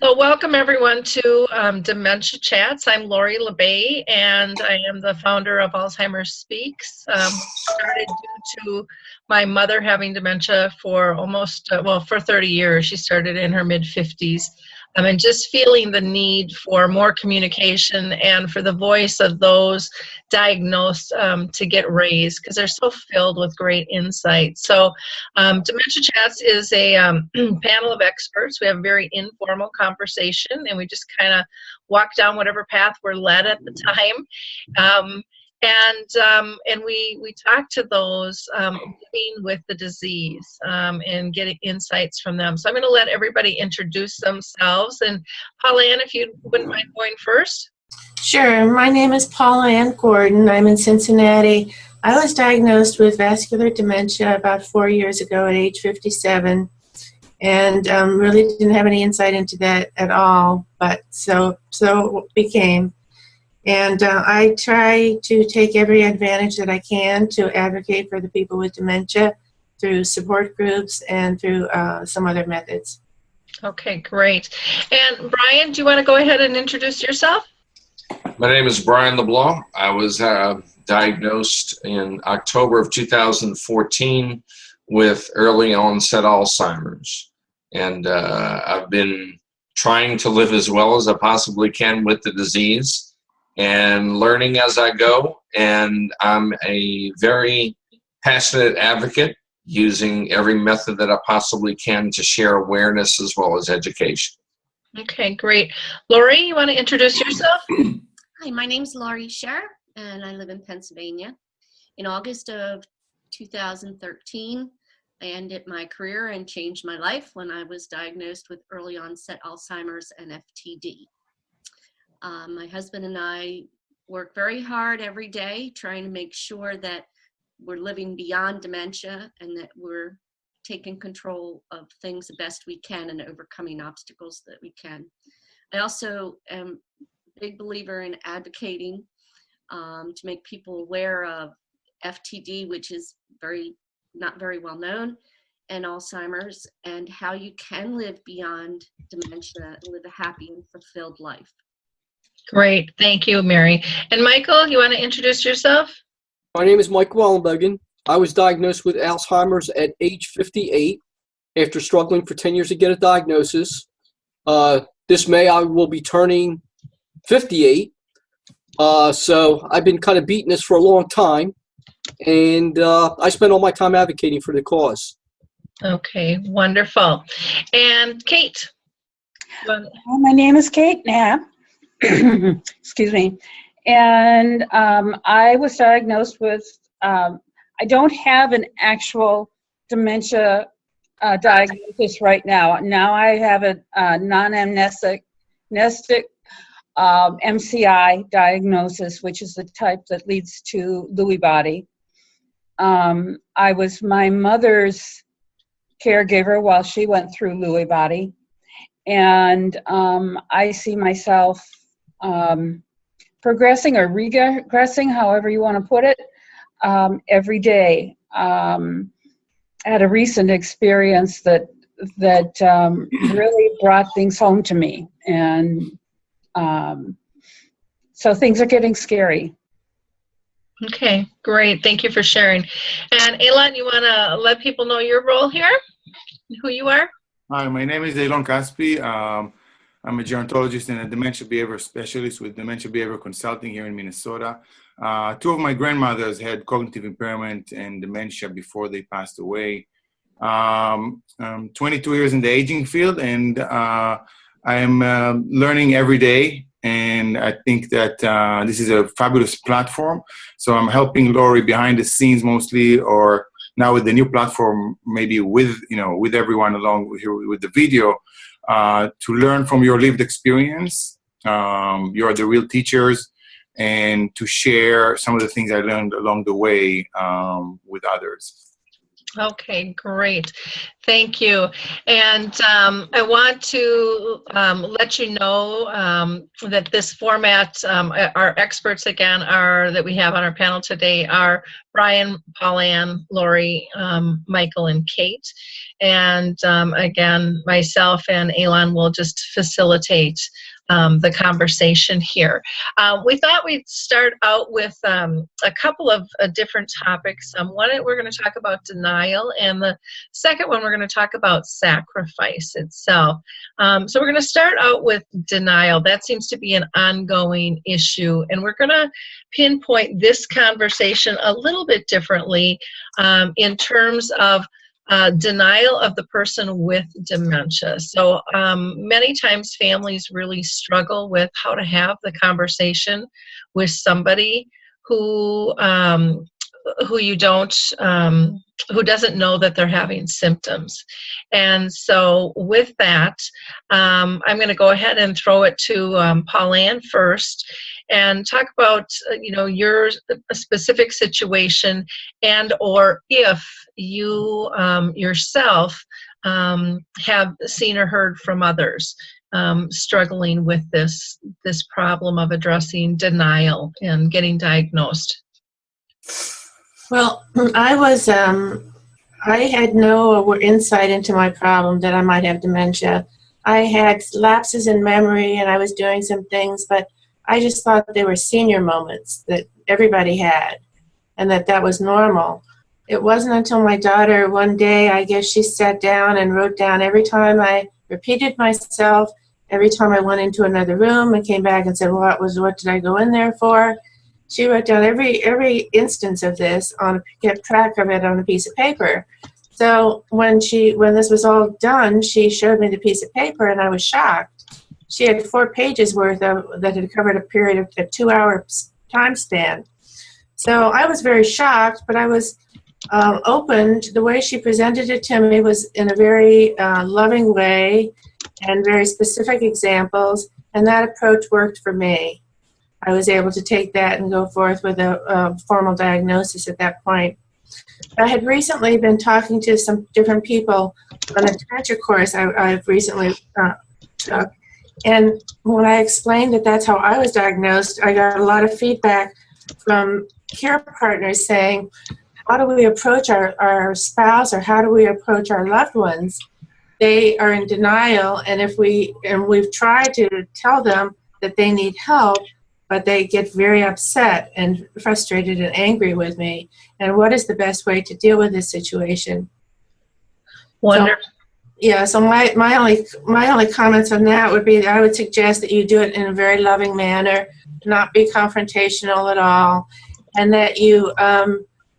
So welcome everyone to Dementia Chats. I'm Laurie LeBlanc, and I am the founder of Alzheimer Speaks. Started due to my mother having dementia for almost, for 30 years. She started in her mid-50s. And just feeling the need for more communication and for the voice of those diagnosed to get raised, because they're so filled with great insight. So Dementia Chats is a panel of experts. We have a very informal conversation, and we just kind of walk down whatever path we're led at the time. And we talk to those living with the disease and getting insights from them. So I'm going to let everybody introduce themselves. And Paulan, if you wouldn't mind going first. Sure. My name is Paulan Gordon. I'm in Cincinnati. I was diagnosed with vascular dementia about 4 years ago at age 57, and really didn't have any insight into that at all, but so it became. And I try to take every advantage that I can to advocate for the people with dementia through support groups and through some other methods. Okay, great. And Brian, do you want to go ahead and introduce yourself? My name is Brian LeBlanc. I was diagnosed in October of 2014 with early onset Alzheimer's. And I've been trying to live as well as I possibly can with the disease and learning as I go. And I'm a very passionate advocate, using every method that I possibly can to share awareness as well as education. Okay, great. Laurie, you want to introduce yourself? Hi, my name's Laurie Scherrer, and I live in Pennsylvania. In August of 2013, I ended my career and changed my life when I was diagnosed with early onset Alzheimer's and FTD. My husband and I work very hard every day trying to make sure that we're living beyond dementia and that we're taking control of things the best we can and overcoming obstacles that we can. I also am a big believer in advocating to make people aware of FTD, which is not very well known, and Alzheimer's, and how you can live beyond dementia and live a happy and fulfilled life. Great, thank you, Mary. And Michael, you want to introduce yourself? My name is Michael Ellenbogen. I was diagnosed with Alzheimer's at age 58 after struggling for 10 years to get a diagnosis. This May I will be turning 58. So I've been kind of beating this for a long time, and I spend all my time advocating for the cause. Okay, wonderful. And Kate? My name is Kate Knapp. Excuse me. And I was diagnosed with, I don't have an actual dementia diagnosis right now. Now I have a non-amnestic MCI diagnosis, which is the type that leads to Lewy body. I was my mother's caregiver while she went through Lewy body. And I see myself progressing or regressing, however you want to put it, every day. I had a recent experience that really brought things home to me, and so things are getting scary. Okay, great. Thank you for sharing. And Eilon, you want to let people know your role here, who you are? Hi, my name is Eilon Caspi. I'm a gerontologist and a dementia behavior specialist with Dementia Behavior Consulting here in Minnesota. Two of my grandmothers had cognitive impairment and dementia before they passed away. I'm 22 years in the aging field, and I am learning every day. And I think that this is a fabulous platform. So I'm helping Laurie behind the scenes mostly, or now with the new platform, maybe with everyone along with the video, to learn from your lived experience. You're the real teachers, and to share some of the things I learned along the way with others. Okay, great. Thank you. And I want to let you know that this format, our experts again that we have on our panel today are Brian, Paulan, Laurie, Michael, and Kate. And again, myself and Eilon will just facilitate the conversation here. We thought we'd start out with a couple of different topics. One, we're going to talk about denial, and the second one, we're going to talk about sacrifice itself. So we're going to start out with denial. That seems to be an ongoing issue, and we're going to pinpoint this conversation a little bit differently in terms of denial of the person with dementia. So many times families really struggle with how to have the conversation with somebody who you don't who doesn't know that they're having symptoms. And so with that, I'm going to go ahead and throw it to Paulan first and talk about your specific situation, and or if you yourself have seen or heard from others struggling with this problem of addressing denial and getting diagnosed. Well, I had no insight into my problem that I might have dementia. I had lapses in memory and I was doing some things, but I just thought they were senior moments that everybody had and that was normal. It wasn't until my daughter one day, I guess she sat down and wrote down every time I repeated myself, every time I went into another room and came back and said, what did I go in there for? She wrote down every instance of this kept track of it on a piece of paper. So when this was all done, she showed me the piece of paper and I was shocked. She had 4 pages worth that had covered a period of a 2-hour time span. So I was very shocked, but I was open. The way she presented it to me was in a very loving way and very specific examples, and that approach worked for me. I was able to take that and go forth with a formal diagnosis at that point. I had recently been talking to some different people on a dementia course I've recently took, and when I explained that that's how I was diagnosed, I got a lot of feedback from care partners saying, how do we approach our spouse, or how do we approach our loved ones? They are in denial, and we've tried to tell them that they need help, but they get very upset and frustrated and angry with me. And what is the best way to deal with this situation? Wonderful. So my only comments on that would be that I would suggest that you do it in a very loving manner, not be confrontational at all, and that you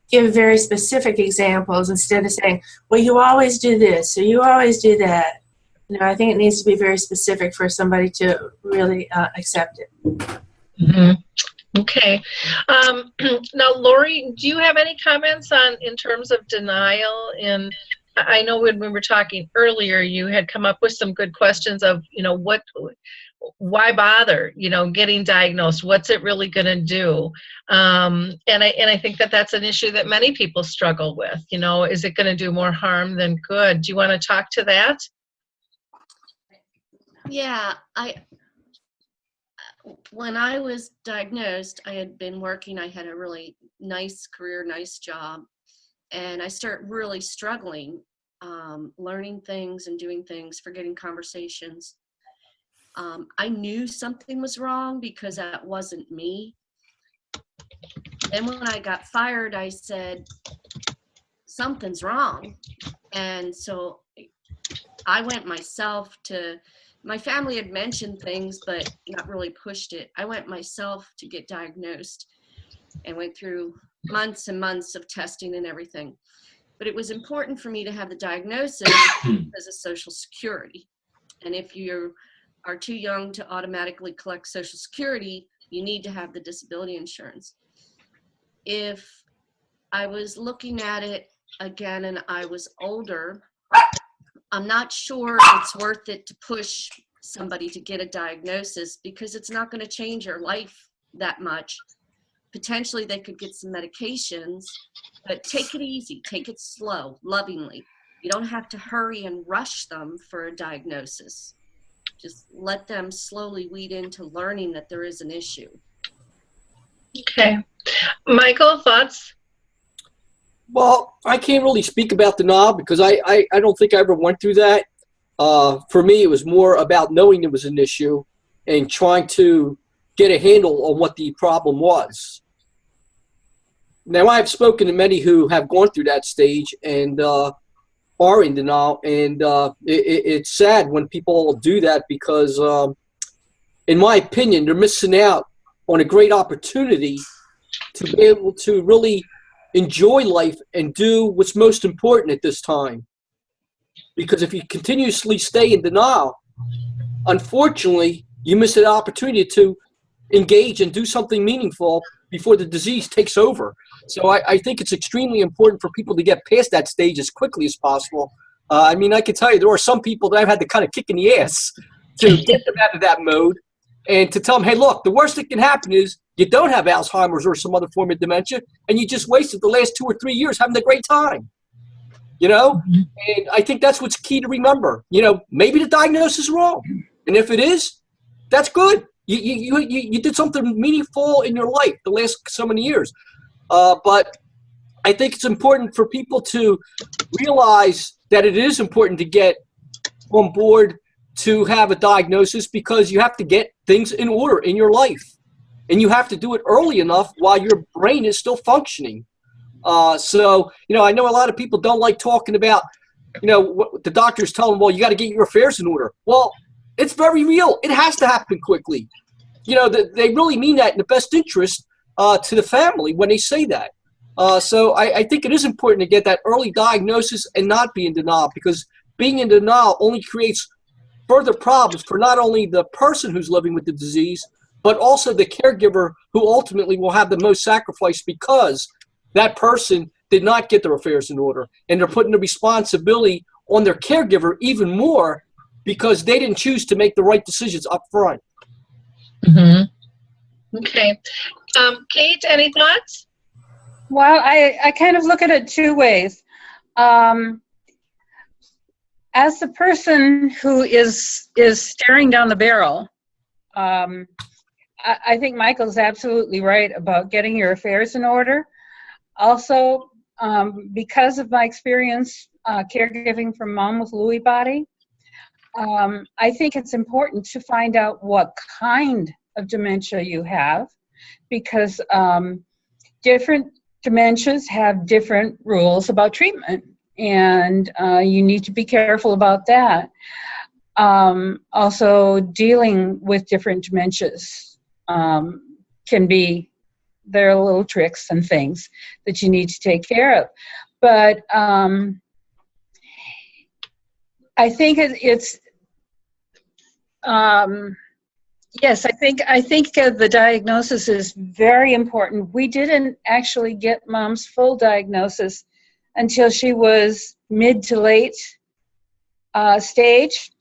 give very specific examples instead of saying, well, you always do this, or you always do that. I think it needs to be very specific for somebody to really accept it. Mm-hmm. Okay. Now, Laurie, do you have any comments in terms of denial? And I know when we were talking earlier, you had come up with some good questions of, why bother, getting diagnosed? What's it really going to do? And I think that's an issue that many people struggle with. Is it going to do more harm than good? Do you want to talk to that? Yeah, when I was diagnosed, I had been working. I had a really nice career, nice job, and I started really struggling, learning things and doing things, forgetting conversations. I knew something was wrong because that wasn't me. Then when I got fired, I said, something's wrong. And so I went myself my family had mentioned things, but not really pushed it. I went myself to get diagnosed and went through months and months of testing and everything. But it was important for me to have the diagnosis because of Social Security. And if you are too young to automatically collect Social Security, you need to have the disability insurance. If I was looking at it again and I was older, I'm not sure it's worth it to push somebody to get a diagnosis because it's not going to change your life that much. potentially they could get some medications, but take it easy, take it slow, lovingly. You don't have to hurry and rush them for a diagnosis. Just let them slowly weed into learning that there is an issue. Okay. Michael, thoughts? Well, I can't really speak about denial because I don't think I ever went through that. For me, it was more about knowing it was an issue and trying to get a handle on what the problem was. Now, I have spoken to many who have gone through that stage and are in denial, and it's sad when people do that because, in my opinion, they're missing out on a great opportunity to be able to really enjoy life and do what's most important at this time. Because if you continuously stay in denial, unfortunately, you miss an opportunity to engage and do something meaningful before the disease takes over. So I think it's extremely important for people to get past that stage as quickly as possible. I mean, I can tell you there are some people that I've had to kind of kick in the ass to get them out of that mode and to tell them, hey, look, the worst that can happen is you don't have Alzheimer's or some other form of dementia, and you just wasted the last 2 or 3 years having a great time. You know, and I think that's what's key to remember. You know, maybe the diagnosis is wrong, and if it is, that's good. You did something meaningful in your life the last so many years. But I think it's important for people to realize that it is important to get on board to have a diagnosis because you have to get things in order in your life, and you have to do it early enough while your brain is still functioning. So, you know, I know a lot of people don't like talking about, you know, what the doctors tell them, well, you got to get your affairs in order. Well, it's very real. It has to happen quickly. You know, they really mean that in the best interest to the family when they say that. So I think it is important to get that early diagnosis and not be in denial, because being in denial only creates further problems for not only the person who's living with the disease, but also the caregiver who ultimately will have the most sacrifice because that person did not get their affairs in order, and they're putting the responsibility on their caregiver even more because they didn't choose to make the right decisions up front. Mm-hmm. Okay. Kate, any thoughts? Well, I kind of look at it two ways. As the person who is staring down the barrel, I think Michael's absolutely right about getting your affairs in order. Also, because of my experience caregiving for mom with Lewy body, I think it's important to find out what kind of dementia you have, because different dementias have different rules about treatment, and you need to be careful about that. Also, dealing with different dementias can be, there are little tricks and things that you need to take care of. But I think it's yes, I think the diagnosis is very important. We didn't actually get mom's full diagnosis until she was mid to late stage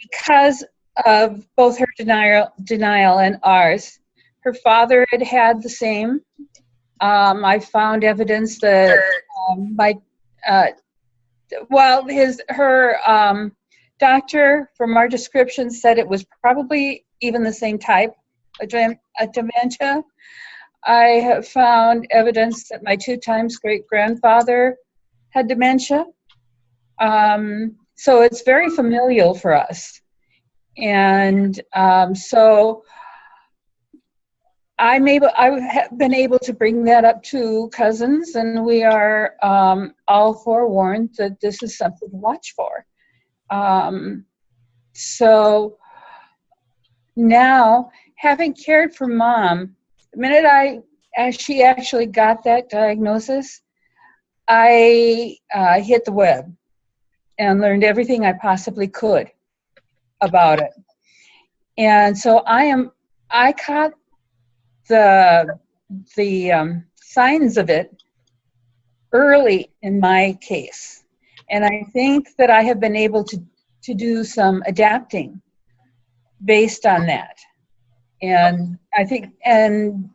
because of both her denial and ours. Her father had had the same. I found evidence that her doctor from our description said it was probably even the same type of dementia. I have found evidence that my 2 times great-grandfather had dementia. So it's very familial for us. And so I have been able to bring that up to cousins, and we are all forewarned that this is something to watch for. So now, having cared for mom, the minute as she actually got that diagnosis, I hit the web and learned everything I possibly could about it. And so I caught the signs of it early in my case. And I think that I have been able to do some adapting based on that. And I think, and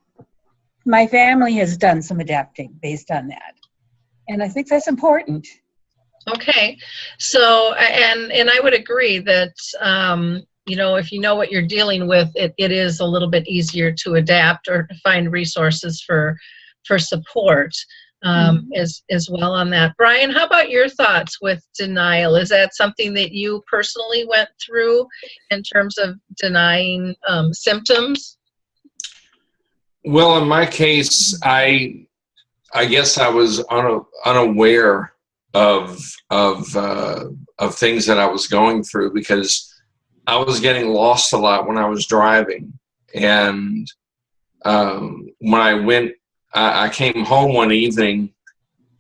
my family has done some adapting based on that. And I think that's important. Okay, so and I would agree that you know, if you know what you're dealing with, it is a little bit easier to adapt or to find resources for support as well on that. Brian, how about your thoughts with denial? Is that something that you personally went through in terms of denying symptoms? Well, in my case, I guess I was unaware of things that I was going through, because I was getting lost a lot when I was driving. And when I came home one evening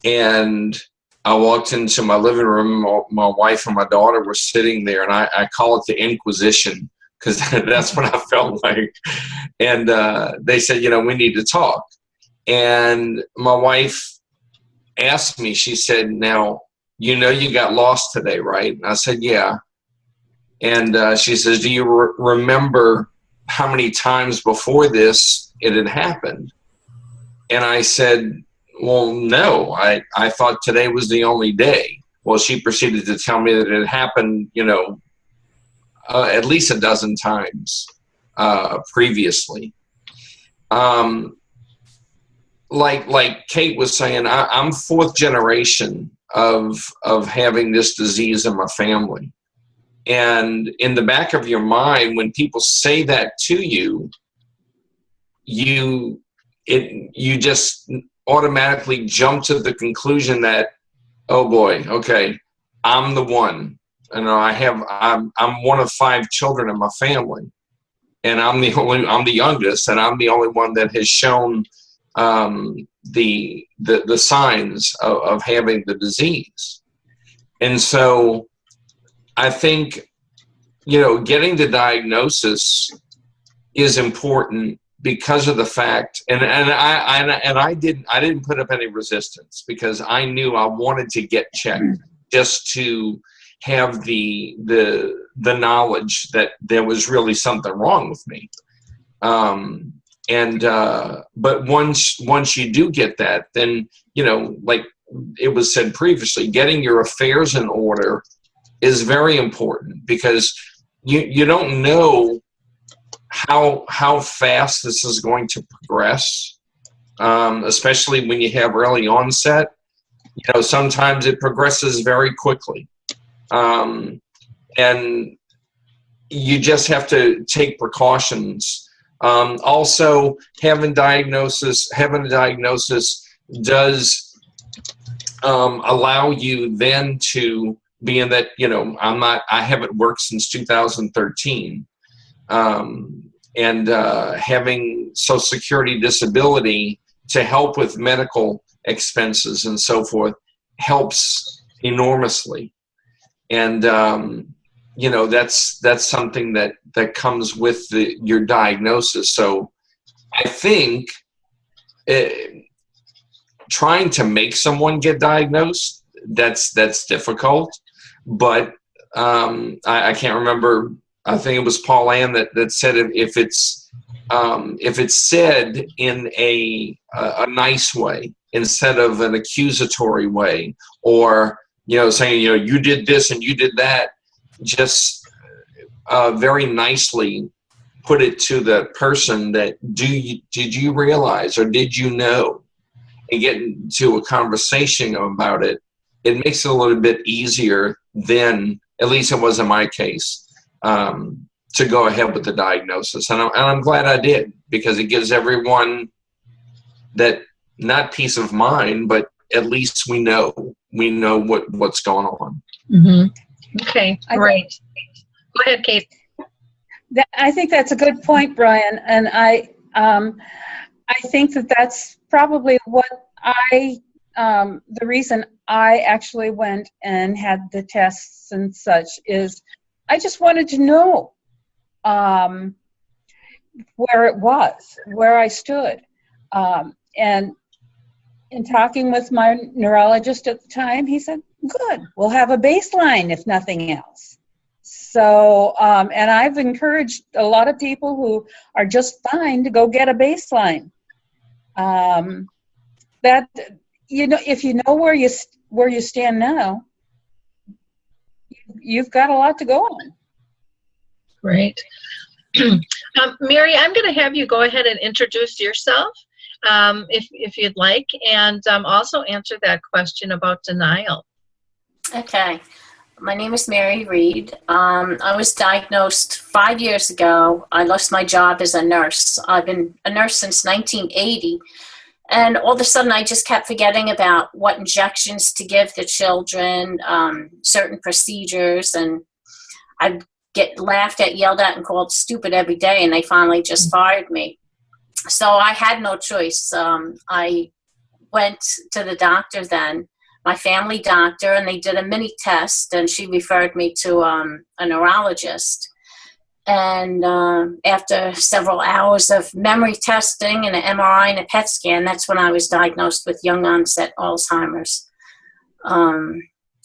and I walked into my living room, my wife and my daughter were sitting there, and I call it the Inquisition, because that's what I felt like. And they said, you know, we need to talk. And my wife asked me, she said, now, you know, you got lost today, right? And I said, yeah. And she says, do you remember how many times before this it had happened? And I said, well, no, I thought today was the only day. Well, she proceeded to tell me that it happened, you know, at least a dozen times previously. Like Kate was saying, I'm fourth generation of having this disease in my family. And in the back of your mind, when people say that to you, you just automatically jump to the conclusion that, oh boy, okay, I'm the one. You know, I'm one of 5 children in my family, and I'm the youngest, and I'm the only one that has shown the signs of having the disease. And so I think, you know, getting the diagnosis is important because of the fact, and I didn't put up any resistance, because I knew I wanted to get checked just to have the knowledge that there was really something wrong with me. But once you do get that, then, you know, like it was said previously, getting your affairs in order is very important, because you don't know how fast this is going to progress, especially when you have early onset. You know, sometimes it progresses very quickly, and you just have to take precautions. Also, having a diagnosis does allow you then to be in that, you know, I haven't worked since 2013. And having Social Security disability to help with medical expenses and so forth helps enormously. And, you know, that's something that comes with your diagnosis. So I think trying to make someone get diagnosed, that's difficult. But I can't remember, I think it was Paulan that said if it's said in a nice way instead of an accusatory way, or, you know, saying, you know, you did this and you did that, just very nicely put it to the person that did you realize, or did you know, and get into a conversation about it. It makes it a little bit easier then, at least it was in my case, to go ahead with the diagnosis. And I'm glad I did, because it gives everyone that, not peace of mind, but at least we know what's going on. Mm-hmm. Okay, great. Go ahead, Kate. I think that's a good point, Brian. And I think that's probably what the reason I actually went and had the tests and such is I just wanted to know where it was, where I stood. And in talking with my neurologist at the time, he said, good, we'll have a baseline if nothing else. So, and I've encouraged a lot of people who are just fine to go get a baseline. that, if you know where you stand now, you've got a lot to go on. Great. Mary, I'm going to have you go ahead and introduce yourself, if you'd like, and also answer that question about denial. Okay. My name is Mary Reed. I was diagnosed 5 years ago. I lost my job as a nurse. I've been a nurse since 1980. And all of a sudden, I just kept forgetting about what injections to give the children, certain procedures. And I'd get laughed at, yelled at, and called stupid every day. And they finally just fired me. So I had no choice. I went to the doctor then, my family doctor, and they did a mini test, and she referred me to a neurologist. And after several hours of memory testing and an MRI and a PET scan, that's when I was diagnosed with young onset Alzheimer's.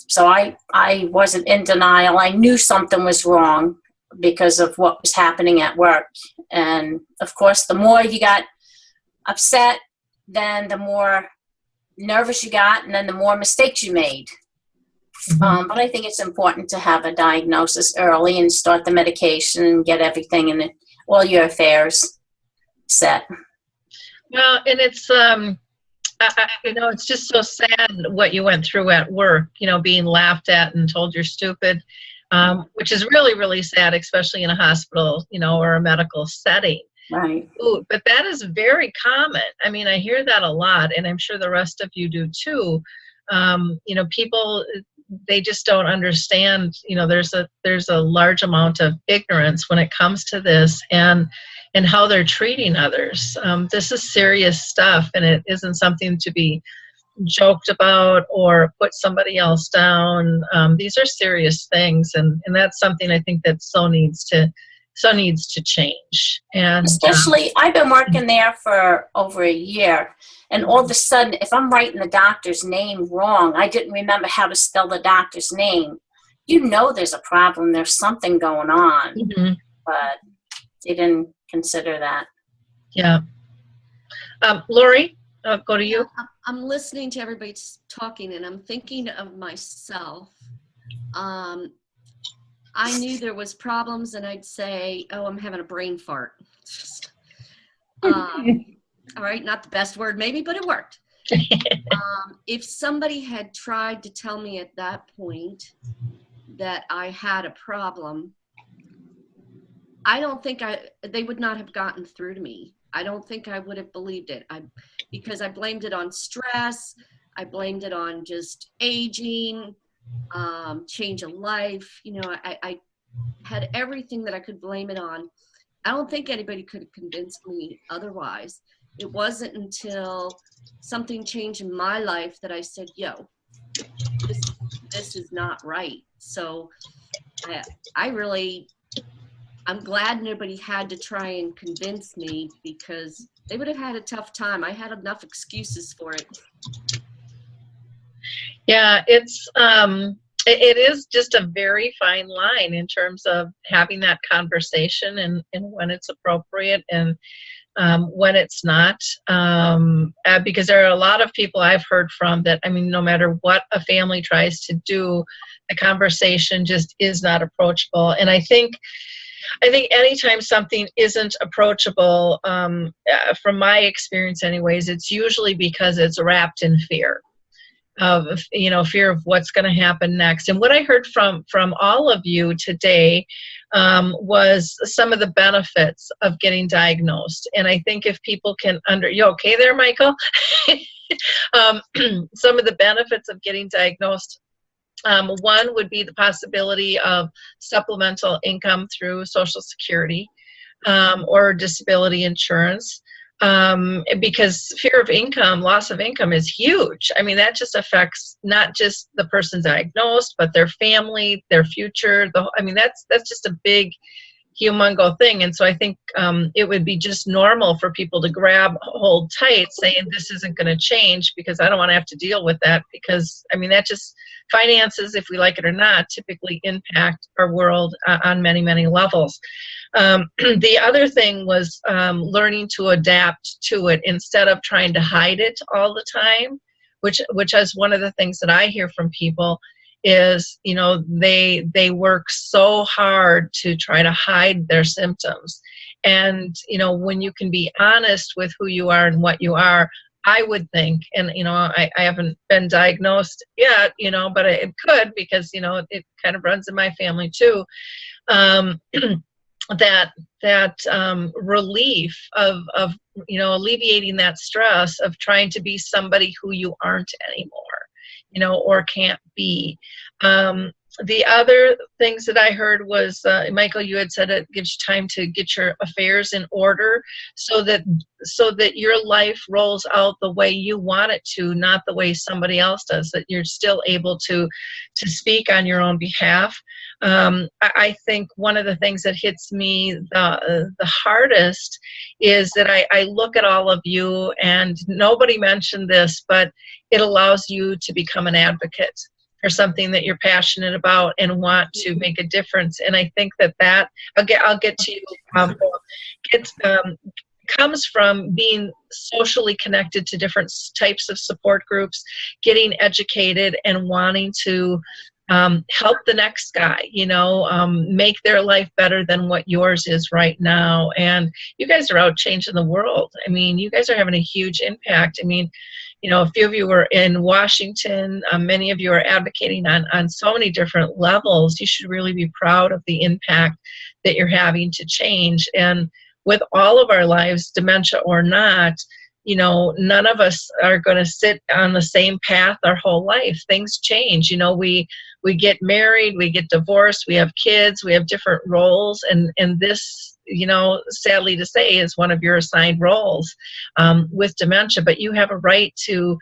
So I wasn't in denial. I knew something was wrong because of what was happening at work. And of course, the more you got upset, then the more nervous you got, and then the more mistakes you made. But I think it's important to have a diagnosis early and start the medication and get everything and all your affairs set. Well, and it's, it's just so sad what you went through at work, being laughed at and told you're stupid, which is really, really sad, especially in a hospital, or a medical setting. Right. Ooh, but that is very common. I mean, I hear that a lot, and I'm sure the rest of you do too. People, they just don't understand, there's a large amount of ignorance when it comes to this and how they're treating others. This is serious stuff, and it isn't something to be joked about or put somebody else down. These are serious things, and that's something I think that so needs to change. And especially, I've been working there for over a year, and all of a sudden, if I'm writing the doctor's name wrong, I didn't remember how to spell the doctor's name. There's a problem. There's something going on, but they didn't consider that. Yeah. Laurie, I'll go to you. I'm listening to everybody talking, and I'm thinking of myself. I knew there was problems, and I'd say, "Oh, I'm having a brain fart." All right, not the best word maybe, but it worked. If somebody had tried to tell me at that point that I had a problem, I don't think they would not have gotten through to me. I don't think I would have believed it. Because I blamed it on stress. I blamed it on just aging. Change of life. I had everything that I could blame it on. I don't think anybody could have convinced me otherwise. It wasn't until something changed in my life that I said, yo, this is not right. So I'm glad nobody had to try and convince me, because they would have had a tough time. I had enough excuses for it. Yeah, it is just a very fine line in terms of having that conversation and when it's appropriate and when it's not. Because there are a lot of people I've heard from that, no matter what a family tries to do, the conversation just is not approachable. And I think anytime something isn't approachable, from my experience anyways, it's usually because it's wrapped in fear. Fear of what's going to happen next. And what I heard from all of you today was some of the benefits of getting diagnosed. And I think if people can you okay there, Michael? Some of the benefits of getting diagnosed. One would be the possibility of supplemental income through Social Security or disability insurance. Because fear of loss of income is huge. That just affects not just the person diagnosed, but their family, their future. That's just a big humongo thing. And so I think it would be just normal for people to hold tight, saying this isn't going to change because I don't want to have to deal with that, because I mean, that just, finances, if we like it or not, typically impact our world on many, many levels. The other thing was learning to adapt to it instead of trying to hide it all the time, which is one of the things that I hear from people is, you know, they work so hard to try to hide their symptoms. And, you know, when you can be honest with who you are and what you are, I would think, and, you know, I haven't been diagnosed yet, you know, but it could, because, you know, it kind of runs in my family too. That relief of, you know, alleviating that stress of trying to be somebody who you aren't anymore, you know, or can't be. The other things that I heard was, Michael, you had said it gives you time to get your affairs in order so that your life rolls out the way you want it to, not the way somebody else does, that you're still able to speak on your own behalf. I think one of the things that hits me the hardest is that I look at all of you, and nobody mentioned this, but it allows you to become an advocate for something that you're passionate about and want to make a difference. And I think that I'll get to you. Comes from being socially connected to different types of support groups, getting educated, and wanting to help the next guy, you know, make their life better than what yours is right now. And you guys are out changing the world. I mean, you guys are having a huge impact. I mean, you know, a few of you were in Washington. Many of you are advocating on so many different levels. You should really be proud of the impact that you're having to change. And with all of our lives, dementia or not, you know, none of us are going to sit on the same path our whole life. Things change. You know, we get married, we get divorced, we have kids, we have different roles, and this, you know, sadly to say, is one of your assigned roles with dementia. But you have a right to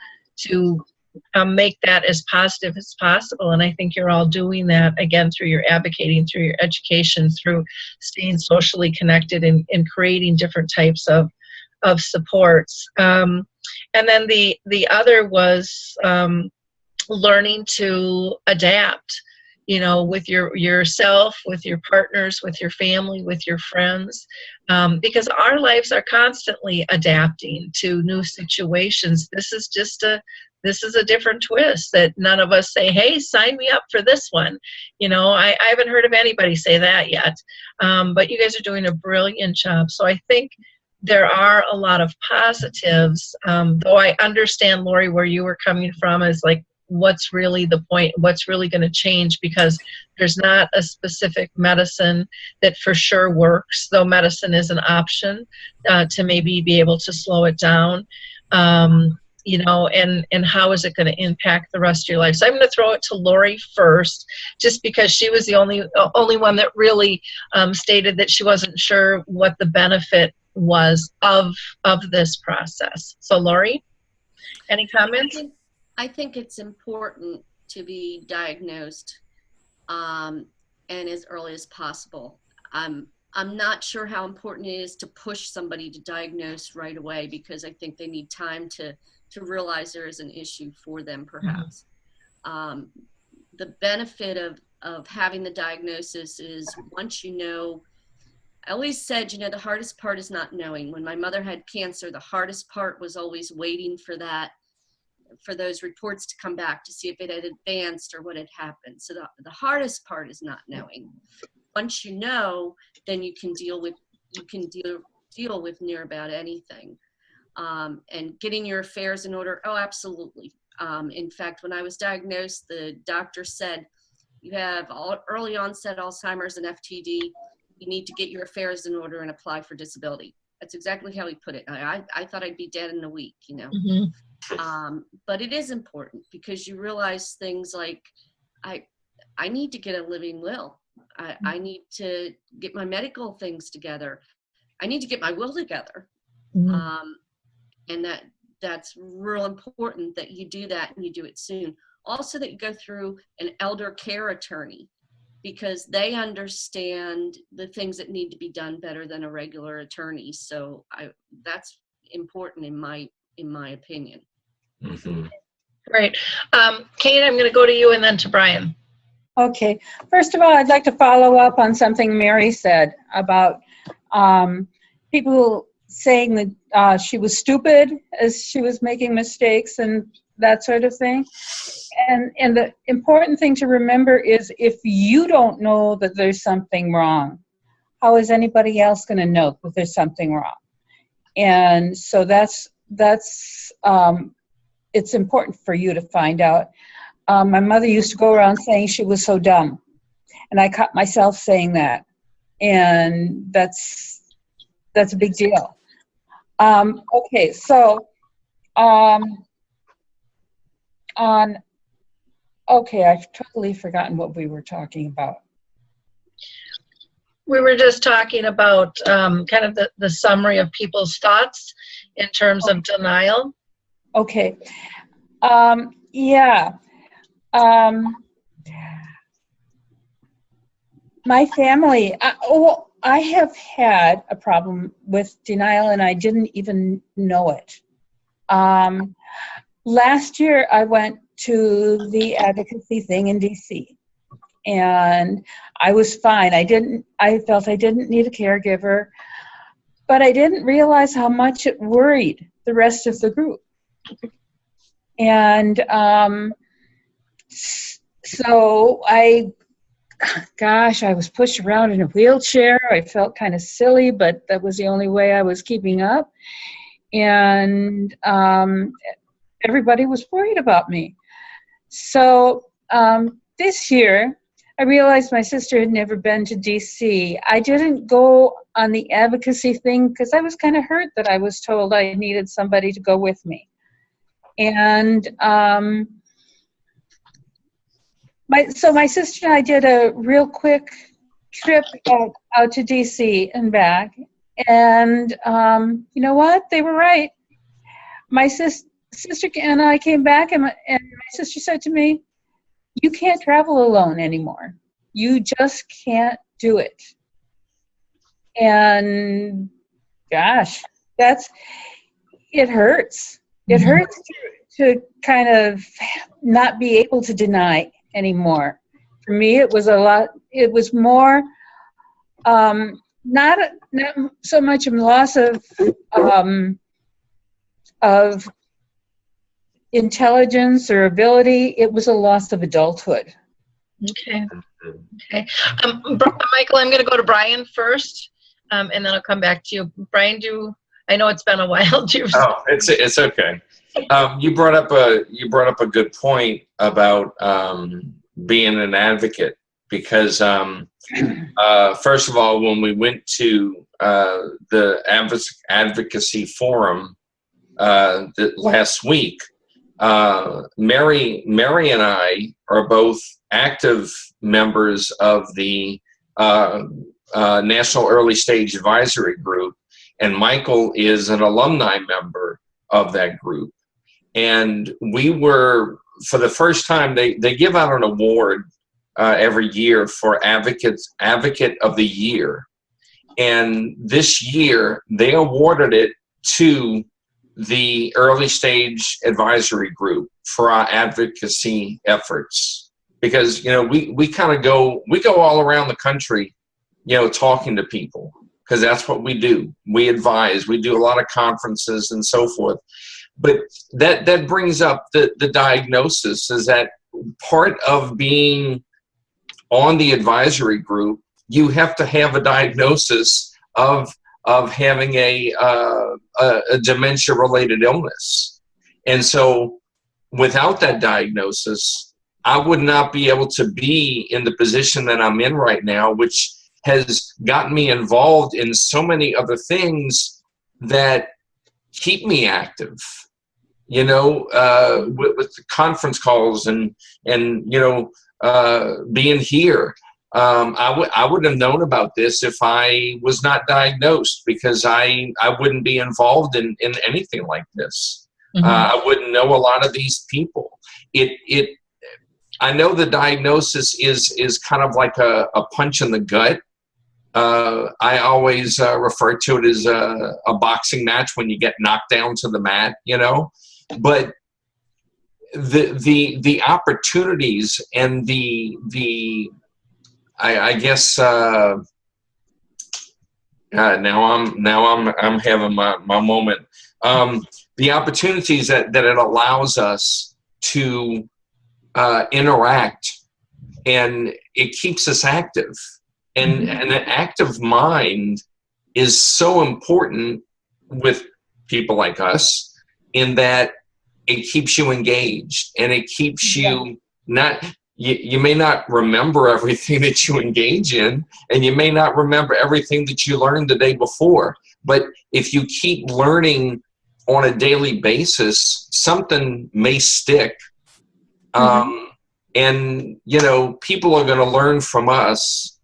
make that as positive as possible, and I think you're all doing that, again, through your advocating, through your education, through staying socially connected, and creating different types of supports. And then the other was learning to adapt, you know, with yourself, with your partners, with your family, with your friends, because our lives are constantly adapting to new situations. This is a different twist that none of us say, hey, sign me up for this one. You know, I haven't heard of anybody say that yet, but you guys are doing a brilliant job. So I think there are a lot of positives, though I understand, Laurie, where you were coming from, is like, what's really the point, what's really going to change, because there's not a specific medicine that for sure works, though medicine is an option to maybe be able to slow it down, you know, and how is it going to impact the rest of your life. So I'm going to throw it to Laurie first, just because she was the only one that really stated that she wasn't sure what the benefit was of this process. So Laurie, any comments? I think it's important to be diagnosed and as early as possible. I'm not sure how important it is to push somebody to diagnose right away, because I think they need time to realize there is an issue for them, perhaps. Mm-hmm. The benefit of having the diagnosis is, once you know, I always said, you know, the hardest part is not knowing. When my mother had cancer, the hardest part was always waiting for those reports to come back to see if it had advanced or what had happened. So the hardest part is not knowing. Once you know, then you can deal with near about anything. And getting your affairs in order, oh, absolutely. In fact, when I was diagnosed, the doctor said, you have early onset Alzheimer's and FTD. You need to get your affairs in order and apply for disability. That's exactly how he put it. I thought I'd be dead in a week, you know. Mm-hmm. But it is important, because you realize things like, I need to get a living will. I need to get my medical things together. I need to get my will together. Mm-hmm. And that's real important that you do that, and you do it soon. Also, that you go through an elder care attorney. because they understand the things that need to be done better than a regular attorney. So that's important in my opinion. Mm-hmm. Great. Kate, I'm going to go to you and then to Brian. Okay. First of all, I'd like to follow up on something Mary said about people saying that she was stupid as she was making mistakes and that sort of thing. And the important thing to remember is if you don't know that there's something wrong, how is anybody else going to know that there's something wrong? And so that's it's important for you to find out. My mother used to go around saying she was so dumb, and I caught myself saying that, and that's a big deal. Okay, so okay, I've totally forgotten what we were talking about. We were just talking about kind of the summary of people's thoughts in terms of denial. Okay. Yeah. My family, I have had a problem with denial and I didn't even know it. Last year I went to the advocacy thing in DC and I was fine. I felt I didn't need a caregiver, but I didn't realize how much it worried the rest of the group. And so I was pushed around in a wheelchair. I felt kind of silly, but that was the only way I was keeping up. And everybody was worried about me. So this year, I realized my sister had never been to DC. I didn't go on the advocacy thing because I was kind of hurt that I was told I needed somebody to go with me. And my sister and I did a real quick trip out to DC and back. And you know what? They were right. My sister and I came back, and my sister said to me, "You can't travel alone anymore. You just can't do it." And gosh, it hurts. It hurts to kind of not be able to deny anymore. For me, it was a lot. It was more not so much a loss of intelligence or ability. It was a loss of adulthood. Okay. Michael, I'm going to go to Brian first, and then I'll come back to you. Brian, I know it's been a while. It's okay. You brought up a good point about being an advocate, because first of all, when we went to the advocacy forum last week, Mary and I are both active members of the National Early Stage Advisory Group, and Michael is an alumni member of that group. And we were, for the first time, they give out an award every year for Advocate of the Year. And this year, they awarded it to the Early Stage Advisory Group for our advocacy efforts. Because, we kind of go all around the country, talking to people, because that's what we do. We advise, we do a lot of conferences and so forth. But that brings up the diagnosis, is that part of being on the advisory group, you have to have a diagnosis of having a dementia-related illness. And so without that diagnosis, I would not be able to be in the position that I'm in right now, which has gotten me involved in so many other things that keep me active, with the conference calls and being here. I would have known about this if I was not diagnosed, because I wouldn't be involved in anything like this. Mm-hmm. I wouldn't know a lot of these people. I know the diagnosis is kind of like a punch in the gut. I always refer to it as a boxing match when you get knocked down to the mat, you know. But the opportunities and I guess now I'm having my moment. The opportunities that it allows us to interact, and it keeps us active. And an active mind is so important with people like us, in that it keeps you engaged, and it keeps you not, you may not remember everything that you engage in, and you may not remember everything that you learned the day before, but if you keep learning on a daily basis, something may stick. And, you know, people are going to learn from us,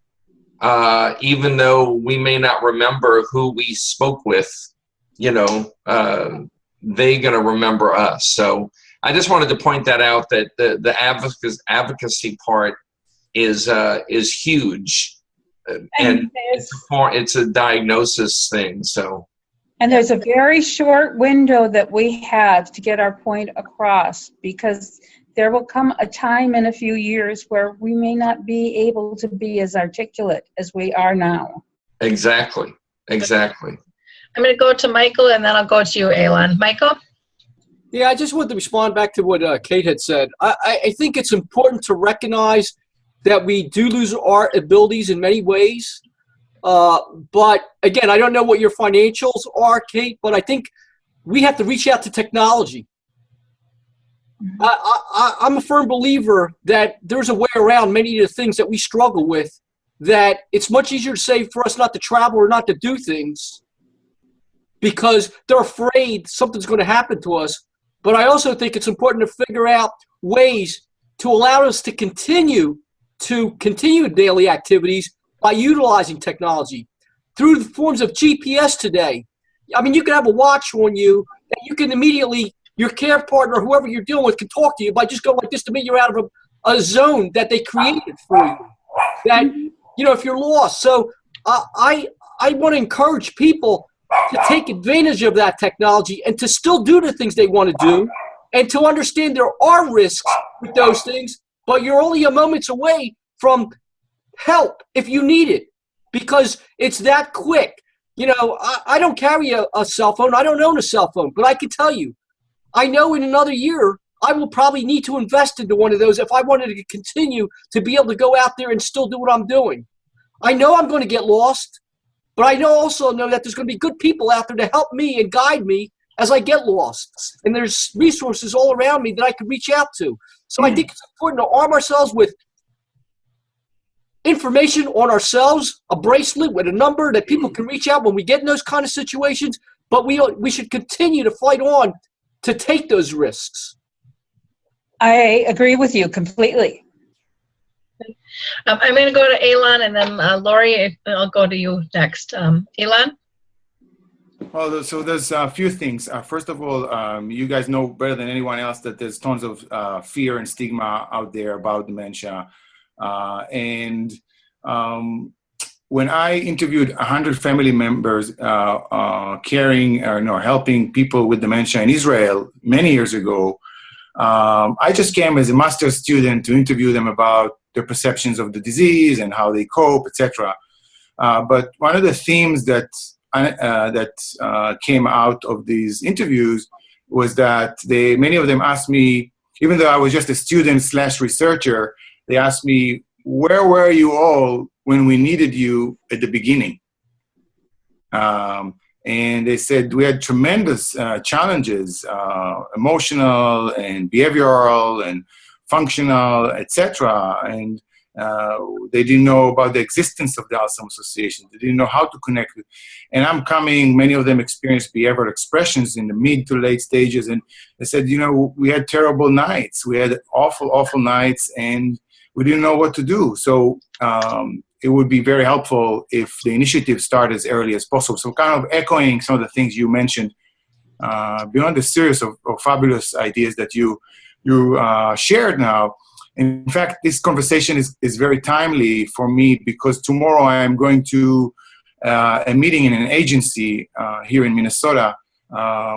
even though we may not remember who we spoke with, you know, they're going to remember us. So I just wanted to point that out, that the advocacy part is huge, and it's a diagnosis thing. So. And there's a very short window that we have to get our point across, because there will come a time in a few years where we may not be able to be as articulate as we are now. Exactly. I'm going to go to Michael, and then I'll go to you, Eilon. Michael? Yeah, I just wanted to respond back to what Kate had said. I think it's important to recognize that we do lose our abilities in many ways. But again, I don't know what your financials are, Kate, but I think we have to reach out to technology. I'm a firm believer that there's a way around many of the things that we struggle with, that it's much easier to say for us not to travel or not to do things because they're afraid something's going to happen to us. But I also think it's important to figure out ways to allow us to continue daily activities by utilizing technology through the forms of GPS today. I mean, you can have a watch on you that you can immediately, your care partner, whoever you're dealing with, can talk to you by just going like this to mean you're out of a zone that they created for you. That, you know, if you're lost. So I want to encourage people to take advantage of that technology and to still do the things they want to do, and to understand there are risks with those things, but you're only a moments away from help if you need it, because it's that quick. You know, I don't carry a cell phone. I don't own a cell phone, but I can tell you, I know in another year, I will probably need to invest into one of those if I wanted to continue to be able to go out there and still do what I'm doing. I know I'm going to get lost, but I also know that there's going to be good people out there to help me and guide me as I get lost. And there's resources all around me that I can reach out to. So I think it's important to arm ourselves with information on ourselves, a bracelet with a number that people can reach out when we get in those kind of situations, but we should continue to fight on to take those risks. I agree with you completely. I'm going to go to Eilon, and then Laurie, I'll go to you next. Eilon? Well, so there's a few things. First of all, you guys know better than anyone else that there's tons of fear and stigma out there about dementia. When I interviewed 100 family members caring or helping people with dementia in Israel many years ago, I just came as a master's student to interview them about their perceptions of the disease and how they cope, etc. But one of the themes that came out of these interviews was that many of them asked me, even though I was just a student / researcher, they asked me, where were you all when we needed you at the beginning? And they said we had tremendous challenges, emotional and behavioral and functional, etc. And they didn't know about the existence of the Alzheimer Association. They didn't know how to connect with. And many of them experienced behavioral expressions in the mid to late stages. And they said, you know, we had terrible nights. We had awful, awful nights, and we didn't know what to do. So it would be very helpful if the initiative started as early as possible. So kind of echoing some of the things you mentioned, beyond the series of fabulous ideas that you shared now, In fact, this conversation is very timely for me because tomorrow I am going to a meeting in an agency here in Minnesota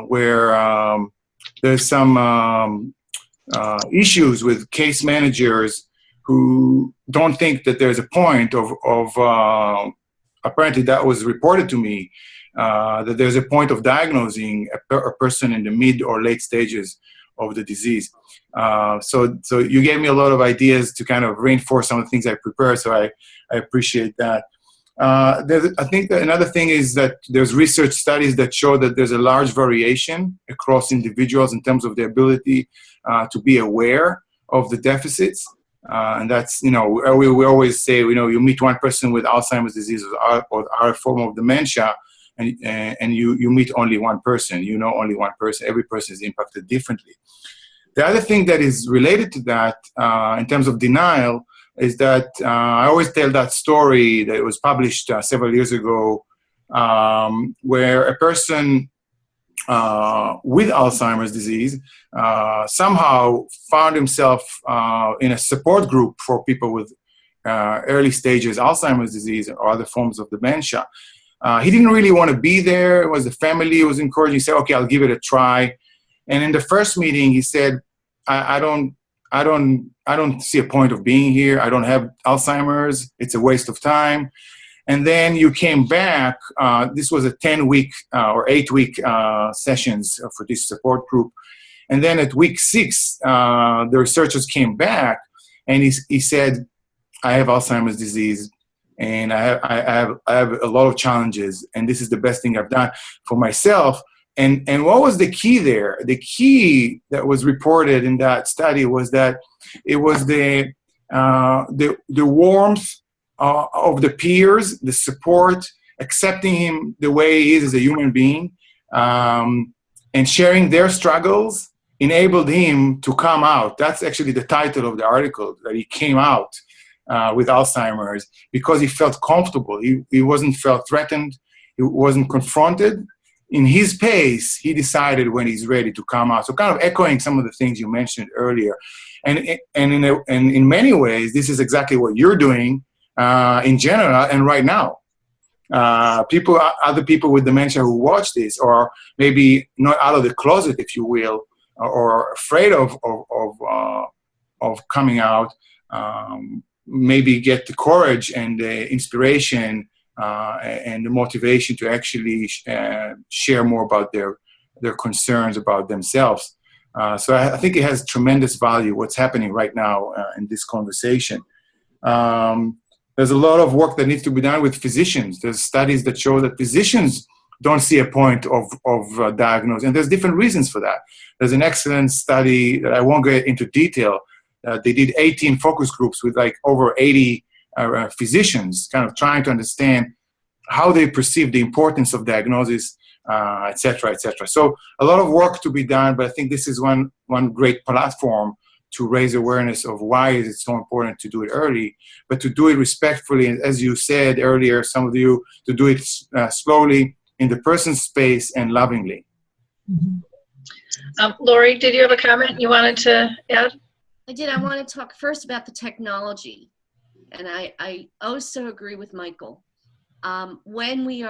where there's some issues with case managers who don't think that there's a point of apparently that was reported to me, that there's a point of diagnosing a person in the mid or late stages of the disease. So you gave me a lot of ideas to kind of reinforce some of the things I prepare, so I appreciate that. I think that another thing is that there's research studies that show that there's a large variation across individuals in terms of the ability to be aware of the deficits. And that's, we always say, you meet one person with Alzheimer's disease or other form of dementia, and you meet only one person, only one person. Every person is impacted differently. The other thing that is related to that in terms of denial is that I always tell that story that it was published several years ago where a person with Alzheimer's disease somehow found himself in a support group for people with early stages Alzheimer's disease or other forms of dementia. He didn't really want to be there. It was the family who was encouraging. He said, okay, I'll give it a try. And in the first meeting, he said, I don't see a point of being here. I don't have Alzheimer's. It's a waste of time. And then you came back. This was a 10-week or 8-week sessions for this support group. And then at week 6, the researchers came back, and he said, I have Alzheimer's disease, and I have a lot of challenges, and this is the best thing I've done for myself. And what was the key there? The key that was reported in that study was that it was the warmth of the peers, the support, accepting him the way he is as a human being, and sharing their struggles enabled him to come out. That's actually the title of the article, that he came out with Alzheimer's because he felt comfortable. He wasn't felt threatened. He wasn't confronted. In his pace, he decided when he's ready to come out. So kind of echoing some of the things you mentioned earlier. And in many ways, this is exactly what you're doing in general and right now. Other people with dementia who watch this, or maybe not out of the closet, if you will, or afraid of coming out, maybe get the courage and the inspiration and the motivation to actually share more about their concerns about themselves. So I think it has tremendous value, what's happening right now in this conversation. There's a lot of work that needs to be done with physicians. There's studies that show that physicians don't see a point of diagnosing, and there's different reasons for that. There's an excellent study that I won't get into detail. They did 18 focus groups with like over 80 physicians, kind of trying to understand how they perceive the importance of diagnosis, et cetera, et cetera. So a lot of work to be done, but I think this is one great platform to raise awareness of why is it so important to do it early, but to do it respectfully, and as you said earlier, some of you, to do it slowly in the person's space and lovingly. Laurie, did you have a comment you wanted to add? I did. I want to talk first about the technology. And I also agree with Michael. When we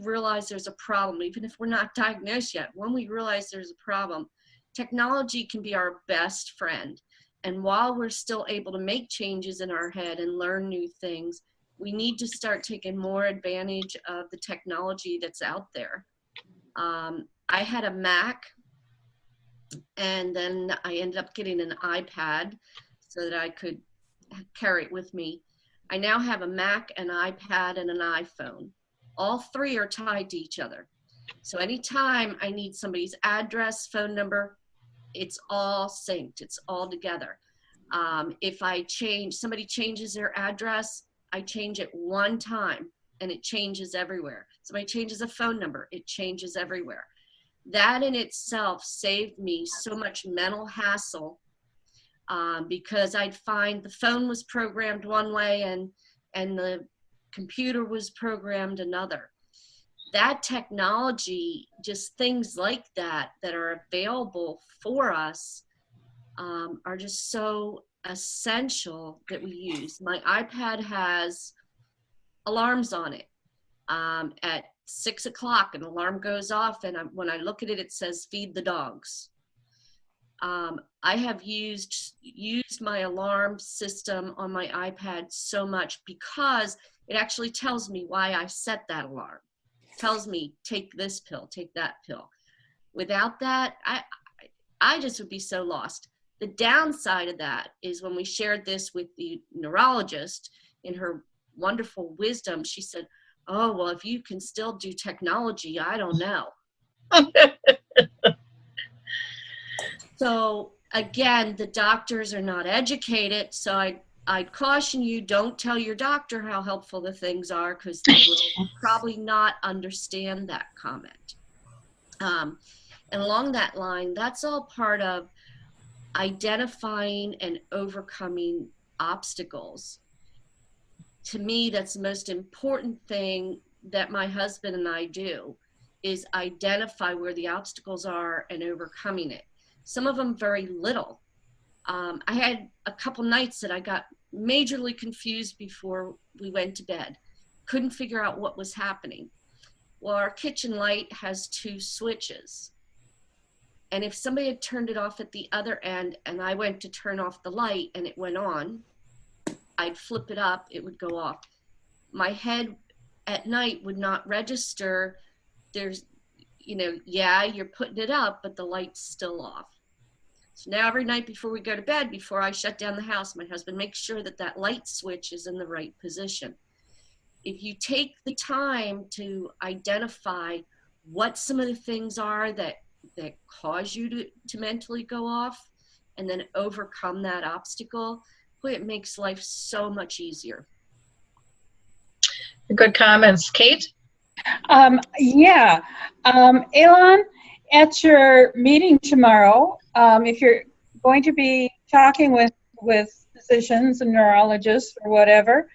realize there's a problem, even if we're not diagnosed yet, when we realize there's a problem, technology can be our best friend. And while we're still able to make changes in our head and learn new things, we need to start taking more advantage of the technology that's out there. I had a Mac, and then I ended up getting an iPad so that I could carry it with me. I now have a Mac, an iPad, and an iPhone. All three are tied to each other. So anytime I need somebody's address, phone number, it's all synced, it's all together. If somebody changes their address, I change it one time and it changes everywhere. Somebody changes a phone number, it changes everywhere. That in itself saved me so much mental hassle because I'd find the phone was programmed one way and the computer was programmed another. That technology, just things like that are available for us, are just so essential that we use. My iPad has alarms on it. At 6 o'clock, an alarm goes off, and when I look at it, it says feed the dogs. I have used my alarm system on my iPad so much because it actually tells me why I set that alarm. It tells me take this pill, take that pill. Without that, I just would be so lost. The downside of that is when we shared this with the neurologist, in her wonderful wisdom, she said, oh, well, if you can still do technology, I don't know. So again, the doctors are not educated. So I'd caution you, don't tell your doctor how helpful the things are, because they will probably not understand that comment. And along that line, that's all part of identifying and overcoming obstacles. To me, that's the most important thing that my husband and I do, is identify where the obstacles are and overcoming it. Some of them very little. I had a couple nights that I got majorly confused before we went to bed. Couldn't figure out what was happening. Well, our kitchen light has 2 switches. And if somebody had turned it off at the other end and I went to turn off the light and it went on, I'd flip it up, it would go off. My head at night would not register. There's, yeah, you're putting it up, but the light's still off. So now every night before we go to bed, before I shut down the house, my husband makes sure that that light switch is in the right position. If you take the time to identify what some of the things are that cause you to mentally go off, and then overcome that obstacle, boy, it makes life so much easier. Good comments. Kate? Yeah. Eilon, at your meeting tomorrow, if you're going to be talking with physicians and neurologists or whatever,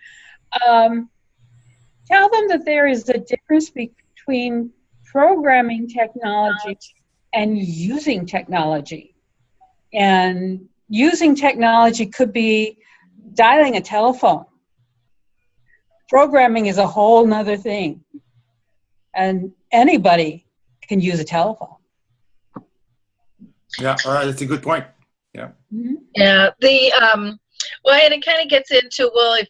tell them that there is a difference between programming technology and using technology. And using technology could be dialing a telephone. Programming is a whole nother thing. And anybody can use a telephone. Yeah, that's a good point. Yeah. Mm-hmm. Yeah. Well, and it kind of gets into, well,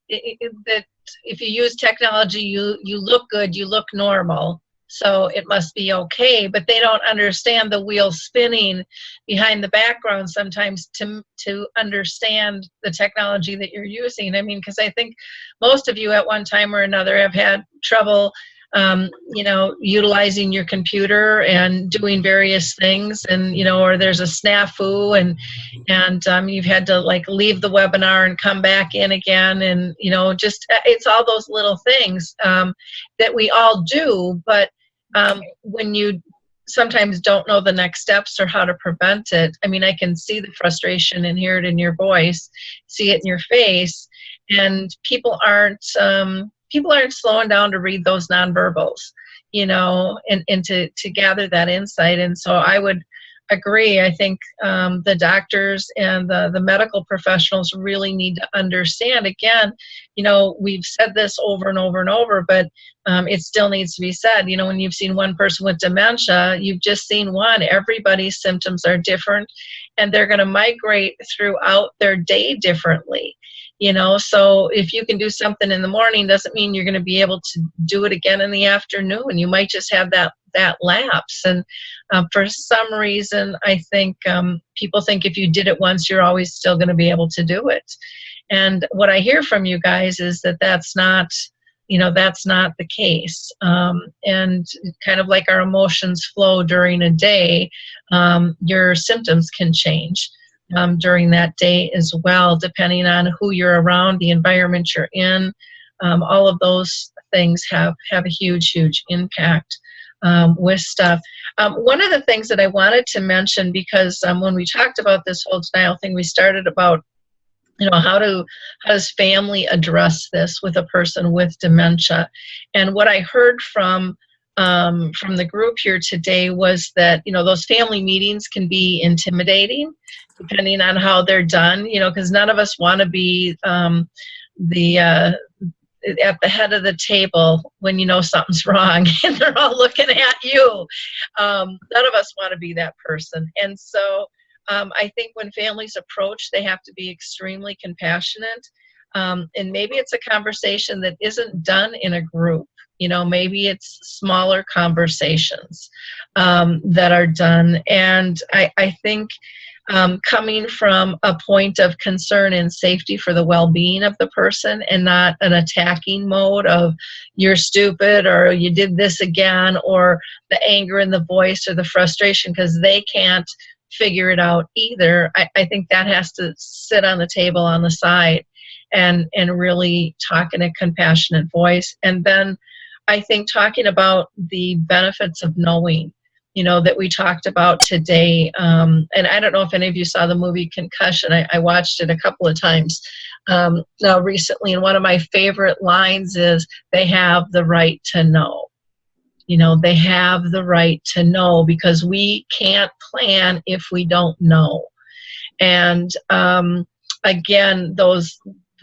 if you use technology, you look good, you look normal, so it must be okay. But they don't understand the wheel spinning behind the background sometimes to understand the technology that you're using. I mean, because I think most of you at one time or another have had trouble utilizing your computer and doing various things, and or there's a snafu, and you've had to leave the webinar and come back in again, and just it's all those little things that we all do, but when you sometimes don't know the next steps or how to prevent it. I mean, I can see the frustration and hear it in your voice, see it in your face, and people aren't slowing down to read those nonverbals, and to gather that insight. And so I would agree. I think the doctors and the medical professionals really need to understand. Again, we've said this over and over and over, but it still needs to be said. When you've seen one person with dementia, you've just seen one. Everybody's symptoms are different, and they're going to migrate throughout their day differently. So if you can do something in the morning doesn't mean you're going to be able to do it again in the afternoon. You might just have that lapse. And for some reason, I think people think if you did it once, you're always still going to be able to do it. And what I hear from you guys is that that's not the case. And kind of like our emotions flow during a day, your symptoms can change during that day as well, depending on who you're around, the environment you're in. All of those things have a huge impact with stuff. One of the things that I wanted to mention, because when we talked about this whole denial thing, we started about how does family address this with a person with dementia? And what I heard from from the group here today was that, those family meetings can be intimidating depending on how they're done, because none of us want to be at the head of the table when something's wrong and they're all looking at you. None of us want to be that person. And so I think when families approach, they have to be extremely compassionate. And maybe it's a conversation that isn't done in a group. Maybe it's smaller conversations that are done. And I think coming from a point of concern and safety for the well-being of the person and not an attacking mode of you're stupid or you did this again, or the anger in the voice or the frustration because they can't figure it out either. I think that has to sit on the table on the side and really talk in a compassionate voice. And then I think talking about the benefits of knowing, that we talked about today. And I don't know if any of you saw the movie Concussion. I watched it a couple of times now recently. And one of my favorite lines is, they have the right to know. They have the right to know because we can't plan if we don't know. And again,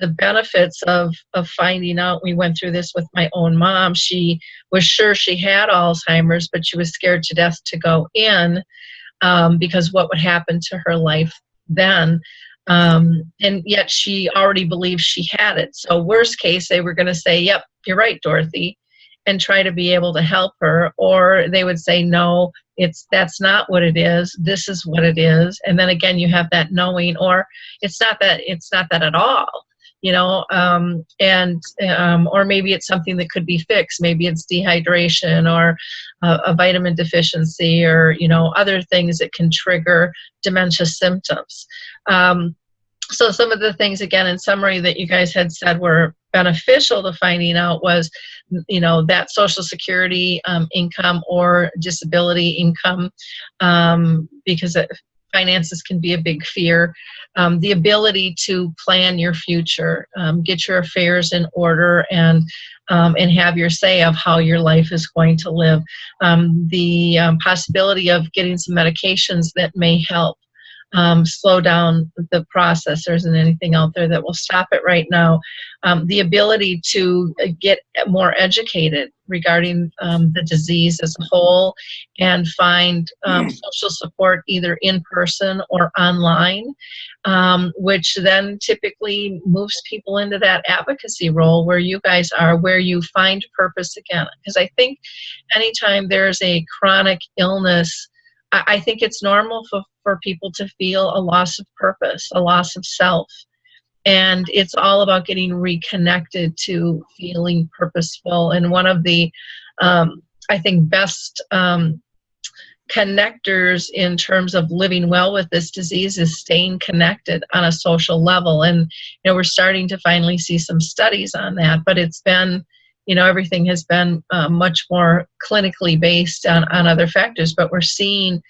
the benefits of finding out. We went through this with my own mom. She was sure she had Alzheimer's, but she was scared to death to go in because what would happen to her life then. And yet she already believed she had it. So worst case, they were going to say, yep, you're right, Dorothy, and try to be able to help her. Or they would say, no, that's not what it is. This is what it is. And then again, you have that knowing, or it's not that at all. Or maybe it's something that could be fixed. Maybe it's dehydration or a vitamin deficiency or, other things that can trigger dementia symptoms. So some of the things, again, in summary, that you guys had said were beneficial to finding out was, that Social Security income or disability income, because finances can be a big fear. The ability to plan your future, get your affairs in order, and have your say of how your life is going to live. The possibility of getting some medications that may help slow down the process. There isn't anything out there that will stop it right now. The ability to get more educated regarding the disease as a whole and find social support either in person or online, which then typically moves people into that advocacy role where you guys are, where you find purpose again. Because I think anytime there's a chronic illness, I think it's normal for people to feel a loss of purpose, a loss of self. And it's all about getting reconnected to feeling purposeful. And one of the, I think, best connectors in terms of living well with this disease is staying connected on a social level. And, we're starting to finally see some studies on that, but it's been, everything has been much more clinically based on other factors, but we're seeing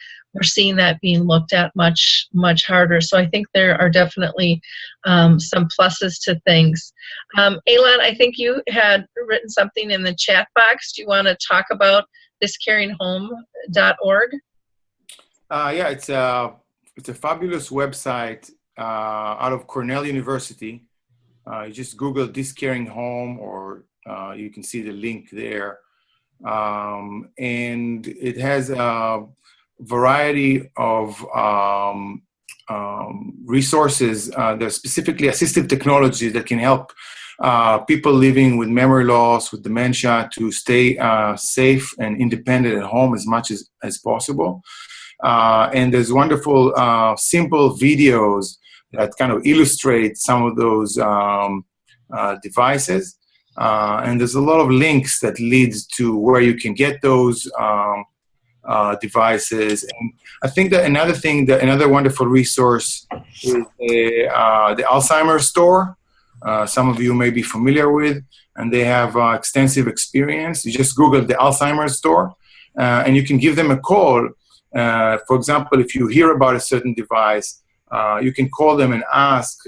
that being looked at much, much harder. So I think there are definitely some pluses to things. Eilon, I think you had written something in the chat box. Do you want to talk about thiscaringhome.org? Yeah, it's a fabulous website out of Cornell University. You just Google This Caring Home, or you can see the link there. And it has a variety of resources. There's specifically assistive technologies that can help people living with memory loss, with dementia, to stay safe and independent at home as much as possible. And there's wonderful, simple videos that kind of illustrate some of those devices. And there's a lot of links that leads to where you can get those devices. And I think that another wonderful resource is the Alzheimer Store. Some of you may be familiar with, and they have extensive experience. You just Google the Alzheimer Store, and you can give them a call. For example, if you hear about a certain device, you can call them and ask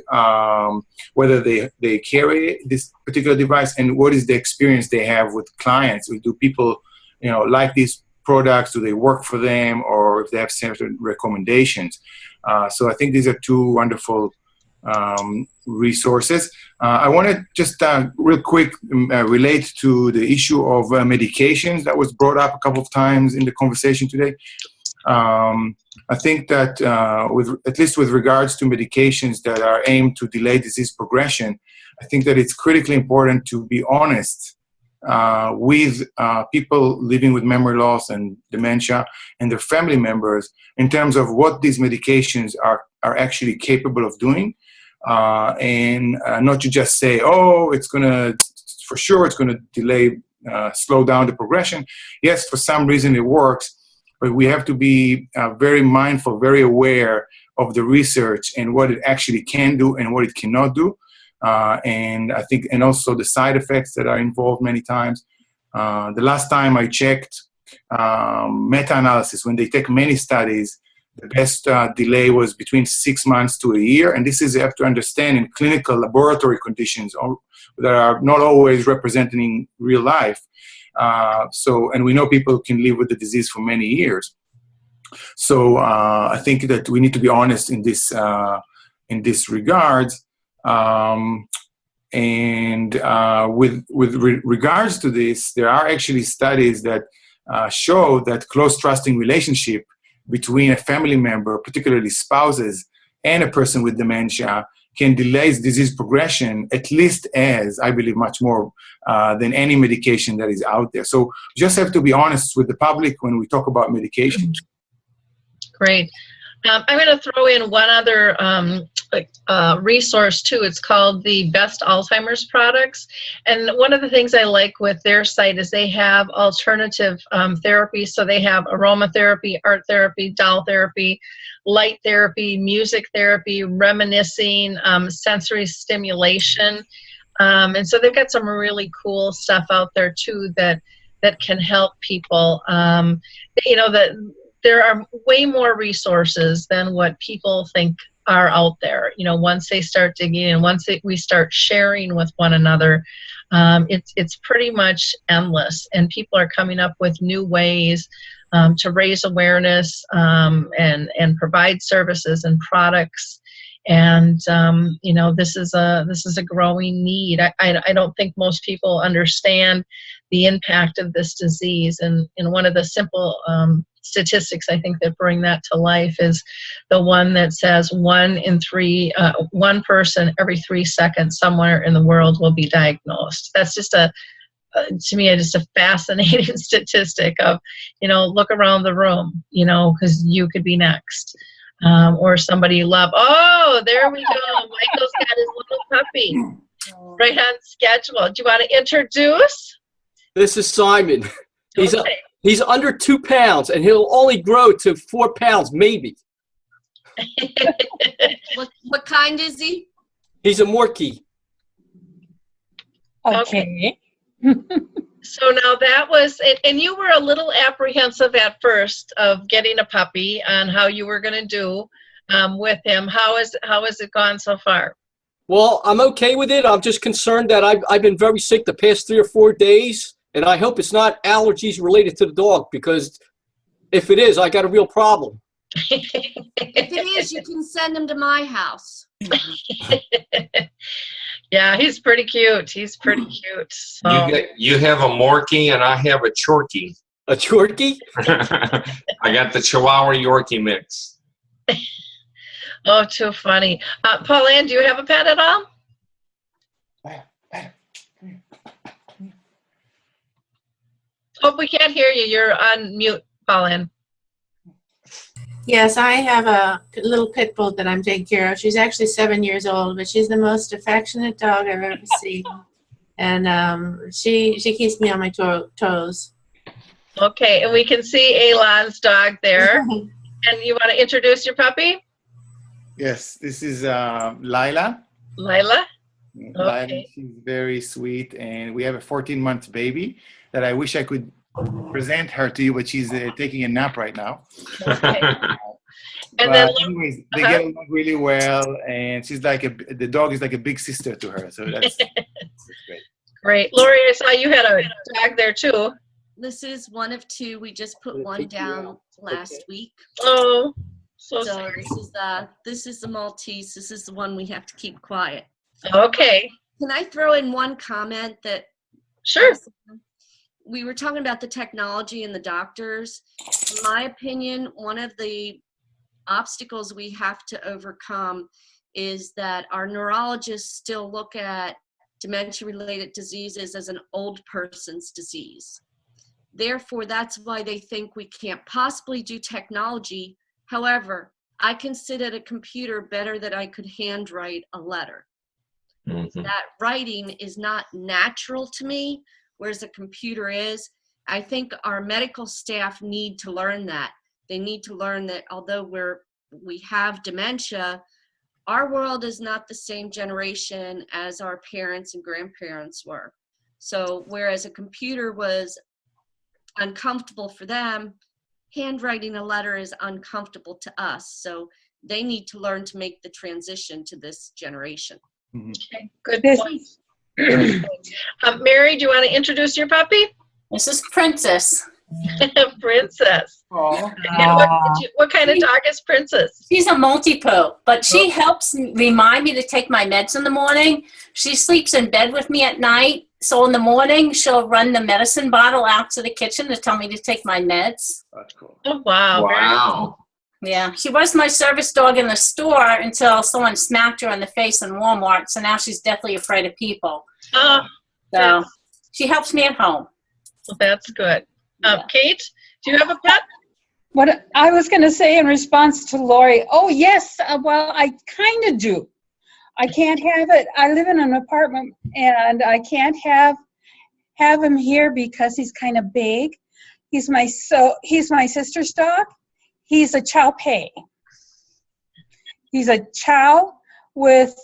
whether they carry this particular device and what is the experience they have with clients. Do people like these products? Do they work for them, or if they have certain recommendations? So I think these are two wonderful resources. I want to just real quick relate to the issue of medications that was brought up a couple of times in the conversation today. I think that at least with regards to medications that are aimed to delay disease progression, I think that it's critically important to be honest with people living with memory loss and dementia and their family members in terms of what these medications are actually capable of doing, and not to just say, oh, it's going to delay, slow down the progression. Yes, for some reason it works, but we have to be very mindful, very aware of the research and what it actually can do and what it cannot do. And I think, and also the side effects that are involved many times. The last time I checked meta-analysis, when they take many studies, the best delay was between 6 months to a year. And this is, you have to understand, in clinical laboratory conditions that are not always representing real life. And we know people can live with the disease for many years. So I think that we need to be honest in this regard. With regards to this, there are actually studies that show that close trusting relationship between a family member, particularly spouses, and a person with dementia can delay disease progression at least as, I believe, much more than any medication that is out there. So we just have to be honest with the public when we talk about medication. Great. I'm going to throw in one other resource too. It's called the Best Alzheimer's Products. And one of the things I like with their site is they have alternative therapies. So they have aromatherapy, art therapy, doll therapy, light therapy, music therapy, reminiscing, sensory stimulation. And so they've got some really cool stuff out there too that can help people. There are way more resources than what people think are out there. Once they start digging in, we start sharing with one another, it's pretty much endless. And people are coming up with new ways to raise awareness and provide services and products. And this is a growing need. I don't think most people understand the impact of this disease. And one of the simple statistics I think that bring that to life is the one that says one person every 3 seconds somewhere in the world will be diagnosed. That's just to me, just a fascinating statistic of, look around the room, because you could be next. Or somebody you love. Oh, there we go. Michael's got his little puppy right on schedule. Do you want to introduce? This is Simon. Okay. He's under 2 pounds, and he'll only grow to 4 pounds, maybe. What kind is he? He's a Morkie. Okay. So now that was it, and you were a little apprehensive at first of getting a puppy and how you were going to do with him. How has it gone so far? Well, I'm okay with it. I'm just concerned that I've been very sick the past 3 or 4 days, and I hope it's not allergies related to the dog, because if it is, I got a real problem. If it is, you can send him to my house. Yeah, he's pretty cute. So. You have a Morkie and I have a Chorkie. A Chorkie? I got the Chihuahua Yorkie mix. Oh, too funny. Paulan, do you have a pet at all? Oh, we can't hear you. You're on mute, Paulan. Yes, I have a little pit bull that I'm taking care of. She's actually 7 years old, but she's the most affectionate dog I've ever seen. And she keeps me on my toes. Okay, and we can see Eilon's dog there. And you want to introduce your puppy? Yes, this is Lila. Lila? Okay. Okay. She's very sweet, and we have a 14-month baby that I wish I could present her to you, but she's taking a nap right now. Okay. And then, anyways, they get along really well, and she's like the dog is like a big sister to her, so that's great. Great. Laurie, I saw you had a dog there too. This is one of two. We just put one down last week. Oh, so So sorry. this is the Maltese. This is the one we have to keep quiet. Okay. Can I throw in one comment that Sure. we were talking about the technology and the doctors. In my opinion, one of the obstacles we have to overcome is that our neurologists still look at dementia-related diseases as an old person's disease. Therefore, that's why they think we can't possibly do technology. However, I can sit at a computer better than I could handwrite a letter. Mm-hmm. That writing is not natural to me, whereas a computer is. I think our medical staff need to learn that. They need to learn that although we have dementia, our world is not the same generation as our parents and grandparents were. So whereas a computer was uncomfortable for them, handwriting a letter is uncomfortable to us. So they need to learn to make the transition to this generation. Okay, good point. Mary, do you want to introduce your puppy? This is Princess. Princess. Oh. And what kind of dog is Princess? She's a multi-poo, but she helps remind me to take my meds in the morning. She sleeps in bed with me at night. So in the morning, she'll run the medicine bottle out to the kitchen to tell me to take my meds. That's cool. Oh, wow. Wow. Yeah, she was my service dog in the store until someone smacked her in the face in Walmart. So now she's deathly afraid of people. Oh, So she helps me at home. well, that's good. Yeah. Kate, do you have a pet? What I was going to say in response to Laurie, oh, yes, well, I kind of do. I can't have it. I live in an apartment, and I can't have him here because he's kind of big. He's my sister's dog. He's a Chow Pei. He's a Chow with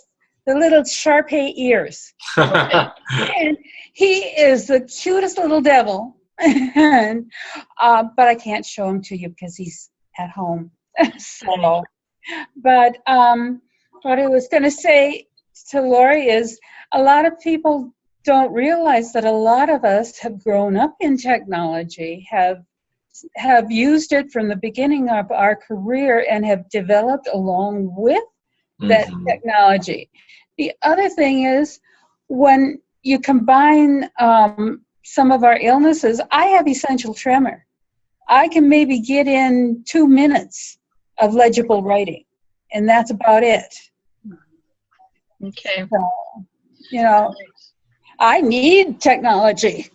the little Shar-Pei ears. And he is the cutest little devil. And, but I can't show him to you because he's at home. So, but what I was going to say to Laurie is a lot of people don't realize that a lot of us have grown up in technology, have used it from the beginning of our career and have developed along with that technology. The other thing is when you combine some of our illnesses, I have essential tremor. I can maybe get in 2 minutes of legible writing, and that's about it. Okay. So, I need technology.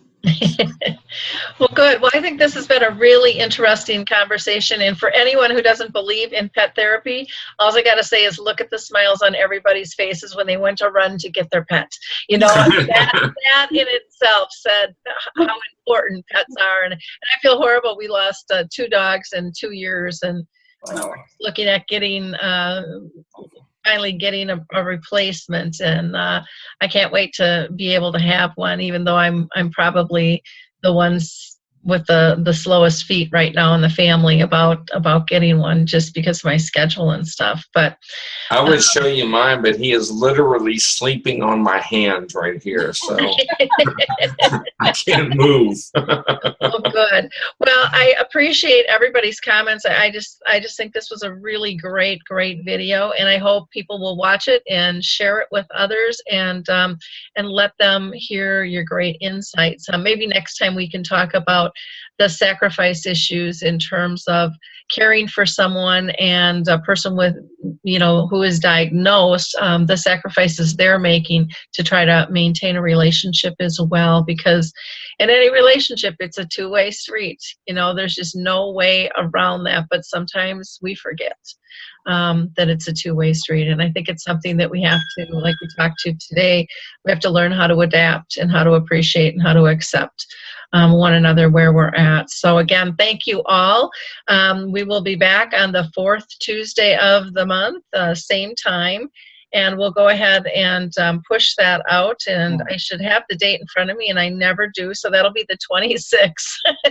Well, good. Well, I think this has been a really interesting conversation. And for anyone who doesn't believe in pet therapy, all I got to say is look at the smiles on everybody's faces when they went to run to get their pet. That in itself said how important pets are. And I feel horrible. We lost 2 dogs in 2 years, and looking at finally getting a replacement, and I can't wait to be able to have one, even though I'm probably the ones with the slowest feet right now in the family about getting one, just because of my schedule and stuff. But I would show you mine, but he is literally sleeping on my hand right here, so I can't move. Oh, good. Well, I appreciate everybody's comments. I just think this was a really great video, and I hope people will watch it and share it with others, and let them hear your great insights. Maybe next time we can talk about the sacrifice issues in terms of caring for someone and a person with, who is diagnosed, the sacrifices they're making to try to maintain a relationship as well, because in any relationship, it's a two-way street. There's just no way around that, but sometimes we forget that it's a two-way street. And I think it's something that we have to, like we talked to today, we have to learn how to adapt and how to appreciate and how to accept one another where we're at. So again, thank you all. We will be back on the 4th Tuesday of the month, same time. And we'll go ahead and push that out. And I should have the date in front of me, and I never do. So that'll be the 26th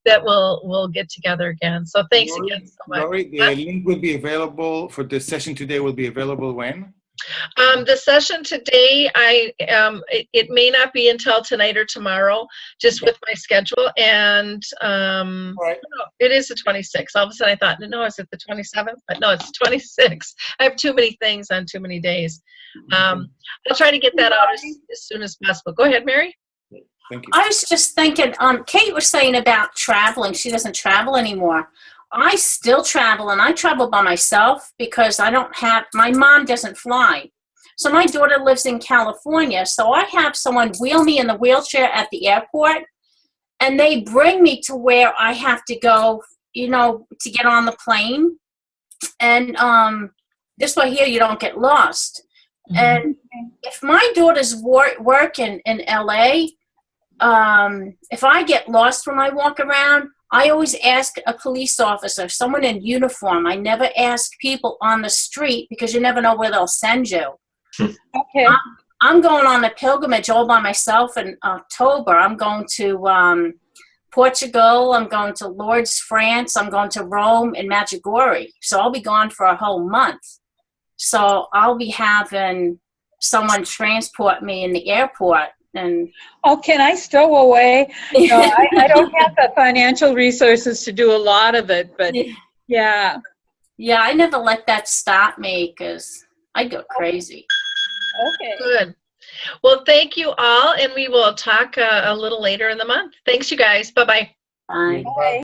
that we'll get together again. So thanks again so much. Laurie, the link will be available for the session today. Will be available when? The session today, it may not be until tonight or tomorrow, just with my schedule. And Right. it is the 26th. All of a sudden I thought, no, is it the 27th? But no, it's 26th. I have too many things on too many days. I'll try to get that out as soon as possible. Go ahead, Mary. Thank you. I was just thinking, Kate was saying about traveling. She doesn't travel anymore. I still travel, and I travel by myself because my mom doesn't fly. So my daughter lives in California, so I have someone wheel me in the wheelchair at the airport, and they bring me to where I have to go, to get on the plane. And this way here, you don't get lost. Mm-hmm. And if my daughter's working in LA, if I get lost when I walk around, I always ask a police officer, someone in uniform. I never ask people on the street because you never know where they'll send you. Okay. I'm going on a pilgrimage all by myself in October. I'm going to Portugal. I'm going to Lourdes, France. I'm going to Rome and Medjugorje. So I'll be gone for a whole month. So I'll be having someone transport me in the airport. And can I stow away? No, I don't have the financial resources to do a lot of it, but yeah. Yeah, I never let that stop me because I go crazy. Okay. Good. Well, thank you all, and we will talk a little later in the month. Thanks, you guys. Bye-bye. Bye. Bye.